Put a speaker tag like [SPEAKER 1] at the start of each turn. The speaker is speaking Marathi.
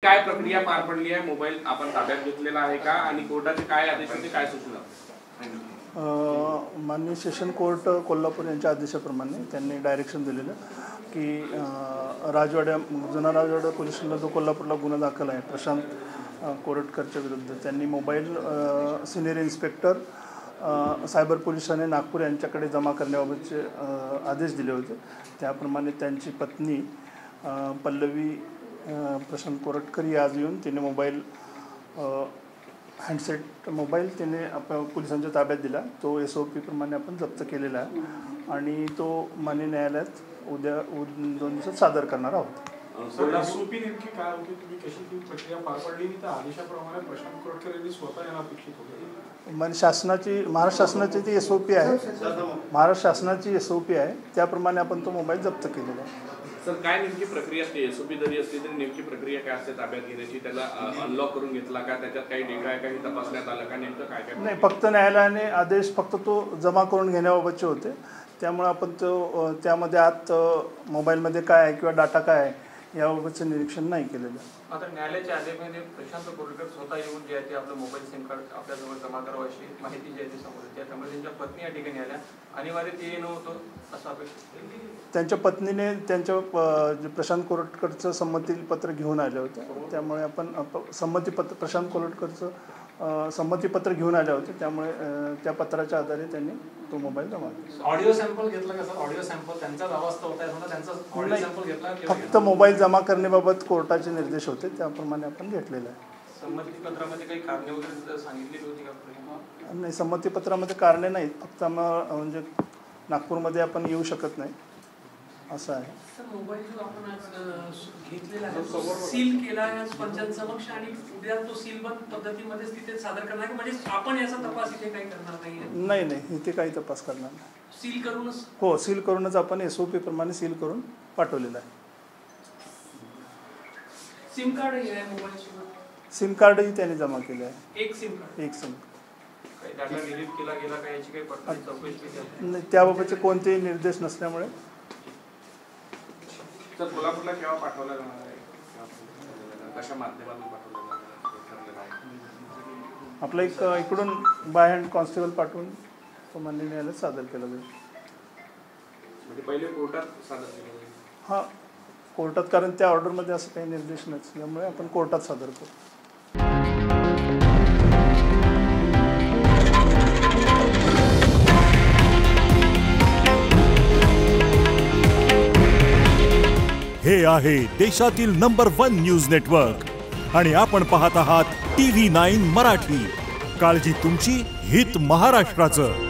[SPEAKER 1] काय प्रक्रिया पार पडली आहे? मोबाईल आपण ताब्यात घेतलेला आहे का आणि कोर्टाचे काय आदेश होते, काय सूचना?
[SPEAKER 2] माननीय सेशन कोर्ट कोल्हापूर यांच्या आदेशाप्रमाणे त्यांनी डायरेक्शन दिलेलं की जुना राजवाडा पोलीस स्टेशनला जो कोल्हापूरला गुन्हा दाखल आहे प्रशांत कोरटकरच्या विरुद्ध, त्यांनी मोबाईल सिनियर इन्स्पेक्टर सायबर पोलिसाने नागपूर यांच्याकडे जमा करण्याबाबतचे आदेश दिले होते। त्याप्रमाणे त्यांची पत्नी पल्लवी प्रशांत कोरटकर ही आज येऊन तिने मोबाईल हँडसेट मोबाईल तिने पोलिसांच्या ताब्यात दिला। तो SOP प्रमाणे आपण जप्त केलेला आहे आणि तो माननीय न्यायालयात उद्या 2 दिवसात सादर करणार आहोत।
[SPEAKER 3] SOP नेमकी काय होती, तुम्ही कशी ती प्रक्रिया पार पडली आणि त्या आदेशाप्रमाणे प्रशांत कोरटकर यांनी स्वतः याला अपेक्षित होते?
[SPEAKER 2] महाराष्ट्र शासनाची ती SOP आहे, महाराष्ट्र शासनाची SOP आहे, त्याप्रमाणे आपण तो मोबाईल जप्त केलेला आहे।
[SPEAKER 1] सर, काय नेमकी प्रक्रिया असते? SOP जरी असली तरी नेमकी प्रक्रिया काय असते ताब्यात घेण्याची? त्याला अनलॉक करून घेतला का? त्याच्यात काही डेटा आहे, काही तपासण्यात आलं का? नेमकं काय काय?
[SPEAKER 2] नाही, फक्त न्यायालयाने आदेश फक्त तो जमा करून घेण्याबाबतचे होते, त्यामुळे आपण तो त्यामध्ये आत मोबाईलमध्ये काय आहे किंवा डाटा काय आहे याबाबतचं निरीक्षण नाही केलेलं।
[SPEAKER 4] आता न्यायालयाच्या आदेशामध्ये प्रशांत कोरटकर स्वतः येऊन जे आहे ते आपलं मोबाईल सिम कार्ड आपल्याजवळ जमा करावं अशी माहिती जी आहे ती समोर येते। त्यामुळे त्यांच्या पत्नी या ठिकाणी आल्या, अनिवार्य ते येणं होतं असं अपेक्षित। त्यांच्या
[SPEAKER 2] पत्नीने प्रशांत कोरटकरचं संमतीपत्र घेऊन आले होते, त्यामुळे आपण प्रशांत कोरटकरचं संमतीपत्र घेऊन आले होते, त्यामुळे त्या पत्राच्या आधारे त्यांनी तो मोबाईल जमा केला।
[SPEAKER 4] ऑडिओ सॅम्पल घेतला का सर? ऑडिओ सॅम्पल त्यांचाच आवाज होता आहे, त्यांचा ऑडिओ सॅम्पल घेतला?
[SPEAKER 2] फक्त मोबाईल जमा करण्याबाबत कोर्टाचे निर्देश होते, त्याप्रमाणे आपण घेतलेलं आहे।
[SPEAKER 4] संमतीपत्रामध्ये काही कारणे वगैरे सांगितलेली होती का?
[SPEAKER 2] नाही, संमतीपत्रामध्ये कारणे नाहीत, फक्त म्हणजे नागपूरमध्ये आपण येऊ शकत नाही असं आहे।
[SPEAKER 5] सर, मोबाईल जो आपण आज घेतलेला आहे सील केला आहे पंचांसमक्ष आणि उद्या तो सीलबंद पद्धतीमध्ये तिथे सादर करणार, म्हणजे आपण याचा तपास इथे काही करणार नाही?
[SPEAKER 2] नाही, इथे काही तपास करणार नाही।
[SPEAKER 5] सील करूनच?
[SPEAKER 2] हो, सील करूनच आपण SOP प्रमाणे सील करून पाठवलेलं आहे।
[SPEAKER 5] सिम कार्ड आहे मोबाईलसोबत?
[SPEAKER 2] सिम कार्डही त्याने जमा केले आहे।
[SPEAKER 5] एक सिम कार्ड?
[SPEAKER 2] एक सिम।
[SPEAKER 4] काही डाटा डिलीट केला गेला का याची काही पडताळणी चौकशी
[SPEAKER 2] नाही, त्याबाबतचे कोणतेही निर्देश नसल्यामुळे।
[SPEAKER 1] सर, कोल्हापूरला केव्हा पाठवला जाणार आहे? कशा माध्यमातून पाठवलं जाणार आहे?
[SPEAKER 2] आपला एक इकडून बाय हँड कॉन्स्टेबल पाठवून तो माननीय न्यायालयात सादर केला जाईल।
[SPEAKER 1] म्हणजे पहिले कोर्टात सादर केलं जाईल?
[SPEAKER 2] हां, कोर्टात, कारण त्या ऑर्डरमध्ये असं काही निर्देश नसल्यामुळे आपण कोर्टात सादर करू।
[SPEAKER 6] हे आहे देशातील नंबर 1 न्यूज नेटवर्क आणि आपण पाहत आहात TV9 मराठी। काळजी तुमची, हित महाराष्ट्राचं।